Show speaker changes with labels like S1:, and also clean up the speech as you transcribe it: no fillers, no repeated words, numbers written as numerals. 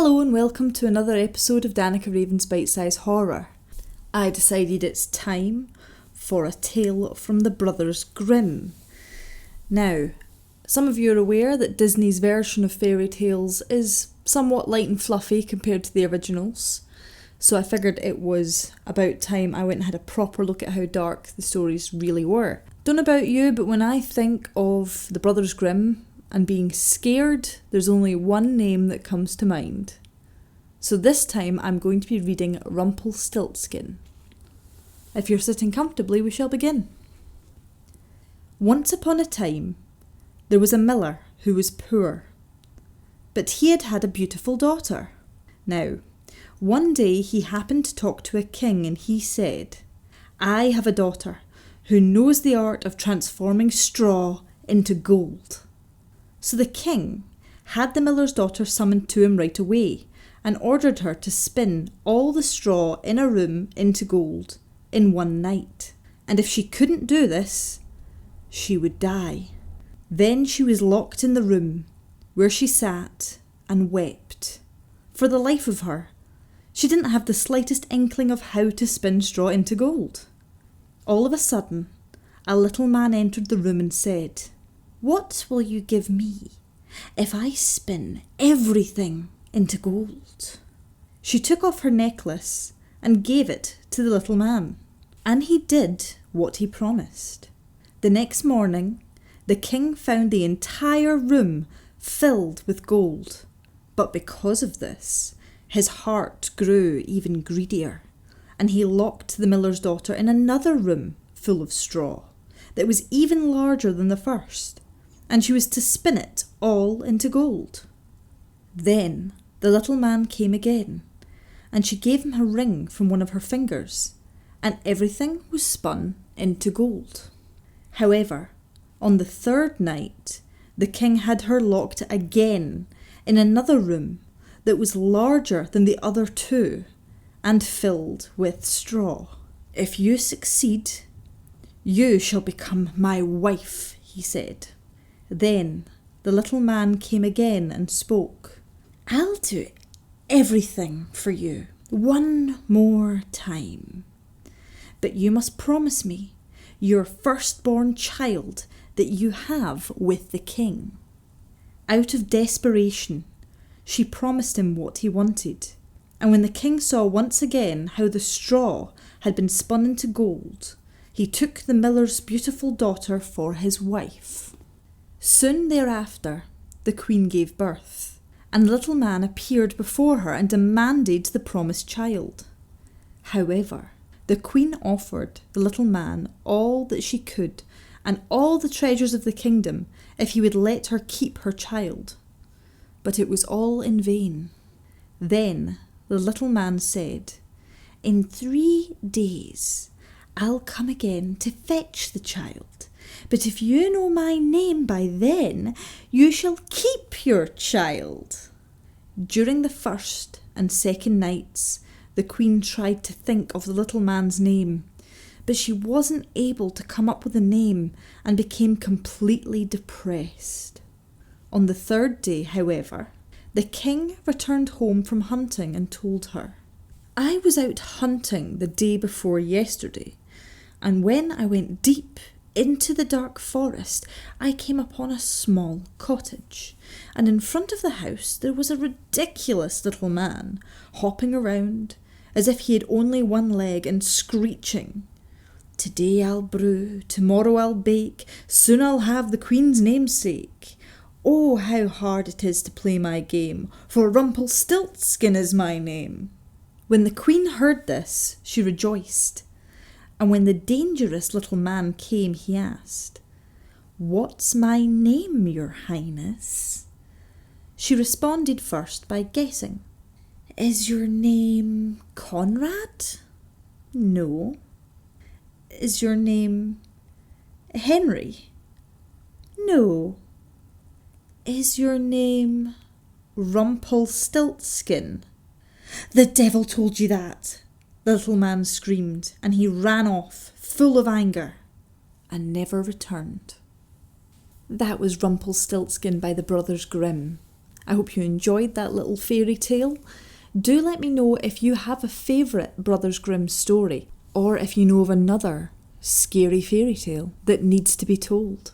S1: Hello and welcome to another episode of Danica Raven's BiteSize Horror. I decided it's time for a tale from the Brothers Grimm. Now, some of you are aware that Disney's version of fairy tales is somewhat light and fluffy compared to the originals, so I figured it was about time I went and had a proper look at how dark the stories really were. Don't know about you, but when I think of the Brothers Grimm and being scared, there's only one name that comes to mind. So this time I'm going to be reading Rumpelstiltskin. If you're sitting comfortably, we shall begin. Once upon a time, there was a miller who was poor, but he had had a beautiful daughter. Now, one day he happened to talk to a king and he said, "I have a daughter who knows the art of transforming straw into gold." So the king had the miller's daughter summoned to him right away and ordered her to spin all the straw in a room into gold in one night. And if she couldn't do this, she would die. Then she was locked in the room where she sat and wept. For the life of her, she didn't have the slightest inkling of how to spin straw into gold. All of a sudden, a little man entered the room and said, "What will you give me if I spin everything into gold?" She took off her necklace and gave it to the little man, and he did what he promised. The next morning, the king found the entire room filled with gold, but because of this, his heart grew even greedier, and he locked the miller's daughter in another room full of straw that was even larger than the first, and she was to spin it all into gold. Then the little man came again, and she gave him a ring from one of her fingers, and everything was spun into gold. However, on the third night, the king had her locked again in another room that was larger than the other two and filled with straw. "If you succeed, you shall become my wife," he said. Then the little man came again and spoke. "I'll do everything for you one more time, but you must promise me your firstborn child that you have with the king." Out of desperation, she promised him what he wanted, and when the king saw once again how the straw had been spun into gold, he took the miller's beautiful daughter for his wife. Soon thereafter, the queen gave birth, and the little man appeared before her and demanded the promised child. However, the queen offered the little man all that she could and all the treasures of the kingdom if he would let her keep her child. But it was all in vain. Then the little man said, "In 3 days I'll come again to fetch the child. But if you know my name by then, you shall keep your child." During the first and second nights, the queen tried to think of the little man's name, but she wasn't able to come up with a name and became completely depressed. On the third day, however, the king returned home from hunting and told her, "I was out hunting the day before yesterday, and when I went deep into the dark forest, I came upon a small cottage, and in front of the house there was a ridiculous little man, hopping around as if he had only one leg and screeching, 'Today I'll brew, tomorrow I'll bake, soon I'll have the queen's namesake. Oh, how hard it is to play my game, for Rumpelstiltskin is my name.' When the queen heard this, she rejoiced, and when the dangerous little man came, he asked, 'What's my name, your highness?' She responded first by guessing. 'Is your name Conrad?' 'No.' 'Is your name Henry?' 'No.' 'Is your name Rumpelstiltskin?' 'The devil told you that!' the little man screamed, and he ran off, full of anger, and never returned. That was Rumpelstiltskin by the Brothers Grimm. I hope you enjoyed that little fairy tale. Do let me know if you have a favourite Brothers Grimm story, or if you know of another scary fairy tale that needs to be told.